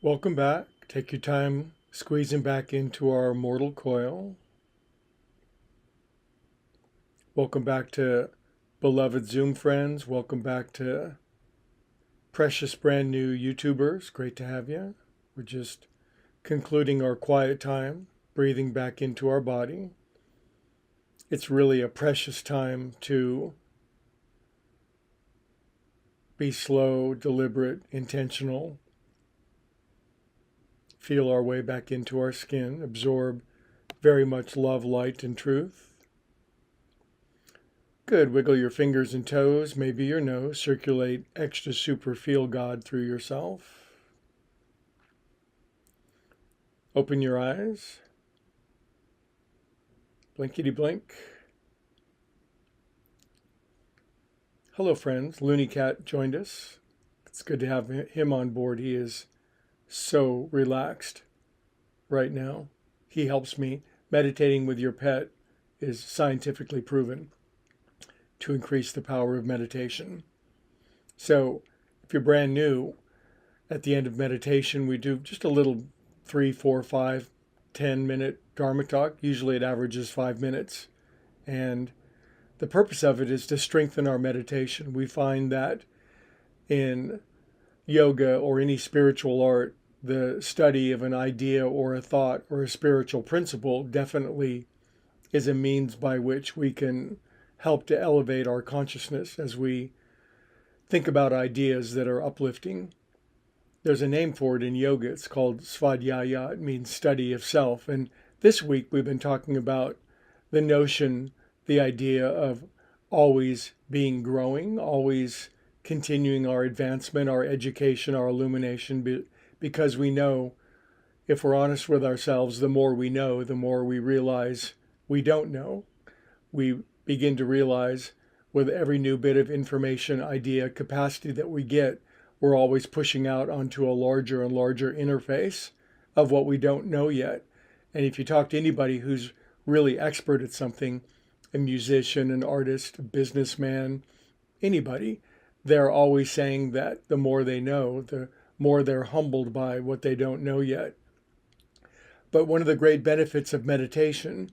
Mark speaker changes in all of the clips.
Speaker 1: Welcome back. Take your time squeezing back into our mortal coil. Welcome back to beloved Zoom friends. Welcome back to precious brand new YouTubers. Great to have you. We're just concluding our quiet time, breathing back into our body. It's really a precious time to be slow, deliberate, intentional, feel our way back into our skin, absorb very much love, light, and truth. Good. Wiggle your fingers and toes, maybe your nose. Circulate extra super feel God through yourself. Open your eyes. Blinkety blink. Hello, friends. Looney Cat joined us. It's good to have him on board. He is so relaxed right now. He helps me. Meditating with your pet is scientifically proven to increase the power of meditation. So if you're brand new, at the end of meditation, we do just a little 3, 4, 5, 10-minute Dharma talk. Usually it averages 5 minutes. And the purpose of it is to strengthen our meditation. We find that in yoga or any spiritual art, the study of an idea or a thought or a spiritual principle definitely is a means by which we can help to elevate our consciousness as we think about ideas that are uplifting. There's a name for it in yoga. It's called svadhyaya. It means study of self. And this week we've been talking about the notion, the idea of always being growing, always continuing our advancement, our education, our illumination, because we know, if we're honest with ourselves, the more we know, the more we realize we don't know. We begin to realize with every new bit of information, idea, capacity that we get, we're always pushing out onto a larger and larger interface of what we don't know yet. And if you talk to anybody who's really expert at something, a musician, an artist, a businessman, anybody, they're always saying that the more they know, the more they're humbled by what they don't know yet. But one of the great benefits of meditation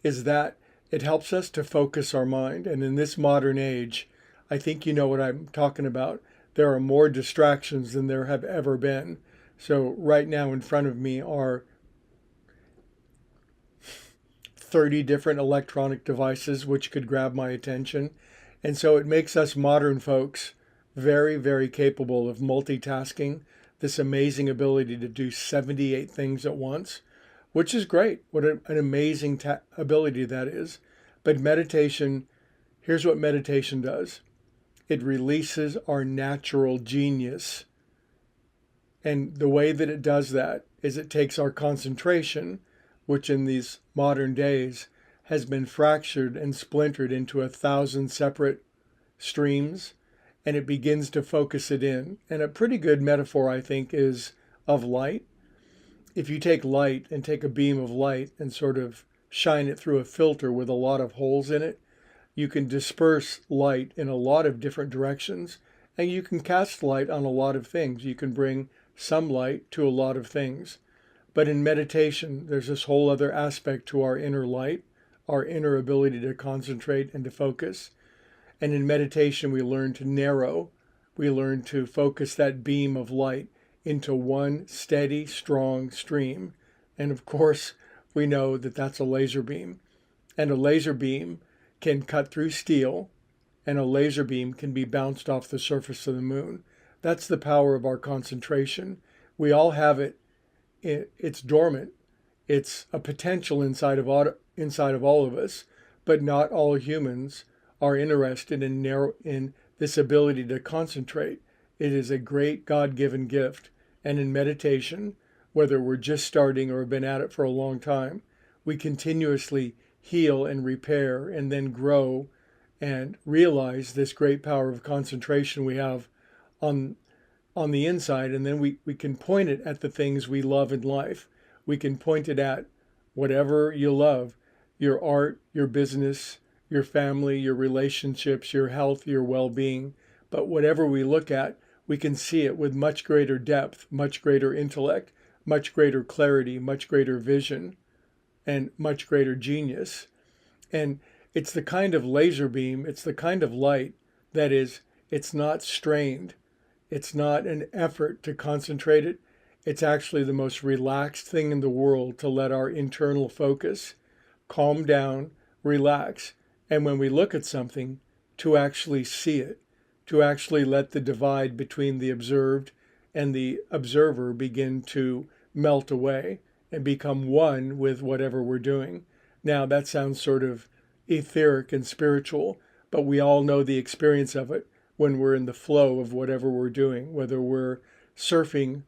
Speaker 1: is that it helps us to focus our mind. And in this modern age, I think you know what I'm talking about. There are more distractions than there have ever been. So right now in front of me are 30 different electronic devices which could grab my attention. And so it makes us modern folks very, very capable of multitasking, this amazing ability to do 78 things at once, which is great. What an amazing ability that is. But meditation, here's what meditation does. It releases our natural genius. And the way that it does that is it takes our concentration, which in these modern days has been fractured and splintered into 1,000 separate streams, and it begins to focus it in. And a pretty good metaphor, I think, is of light. If you take light and take a beam of light and sort of shine it through a filter with a lot of holes in it, you can disperse light in a lot of different directions, and you can cast light on a lot of things. You can bring some light to a lot of things. But in meditation, there's this whole other aspect to our inner light, our inner ability to concentrate and to focus. And in meditation, we learn to narrow. We learn to focus that beam of light into one steady, strong stream. And of course, we know that that's a laser beam. And a laser beam can cut through steel, and a laser beam can be bounced off the surface of the moon. That's the power of our concentration. We all have it. It's dormant. It's a potential inside of all of us, but not all humans are interested in this ability to concentrate. It is a great God-given gift. And in meditation, whether we're just starting or have been at it for a long time, we continuously heal and repair and then grow and realize this great power of concentration we have on the inside. And then we can point it at the things we love in life. We can point it at whatever you love, your art, your business, your family, your relationships, your health, your well-being. But whatever we look at, we can see it with much greater depth, much greater intellect, much greater clarity, much greater vision, and much greater genius. And it's the kind of laser beam, it's the kind of light that is, it's not strained. It's not an effort to concentrate it. It's actually the most relaxed thing in the world to let our internal focus calm down, relax, and when we look at something, to actually see it, to actually let the divide between the observed and the observer begin to melt away and become one with whatever we're doing. Now, that sounds sort of etheric and spiritual, but we all know the experience of it when we're in the flow of whatever we're doing, whether we're surfing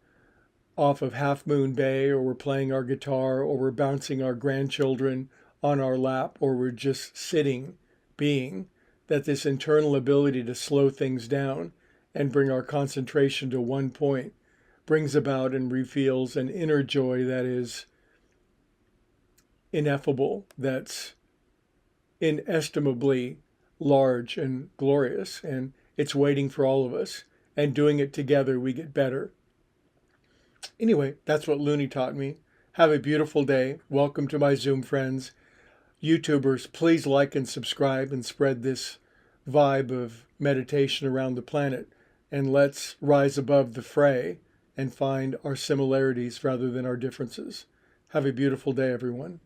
Speaker 1: off of Half Moon Bay, or we're playing our guitar, or we're bouncing our grandchildren on our lap, or we're just sitting, being, that this internal ability to slow things down and bring our concentration to one point brings about and reveals an inner joy that is ineffable, that's inestimably large and glorious, and it's waiting for all of us. And doing it together, we get better. Anyway, that's what Looney taught me. Have a beautiful day. Welcome to my Zoom friends. YouTubers, please like and subscribe and spread this vibe of meditation around the planet. And let's rise above the fray and find our similarities rather than our differences. Have a beautiful day, everyone.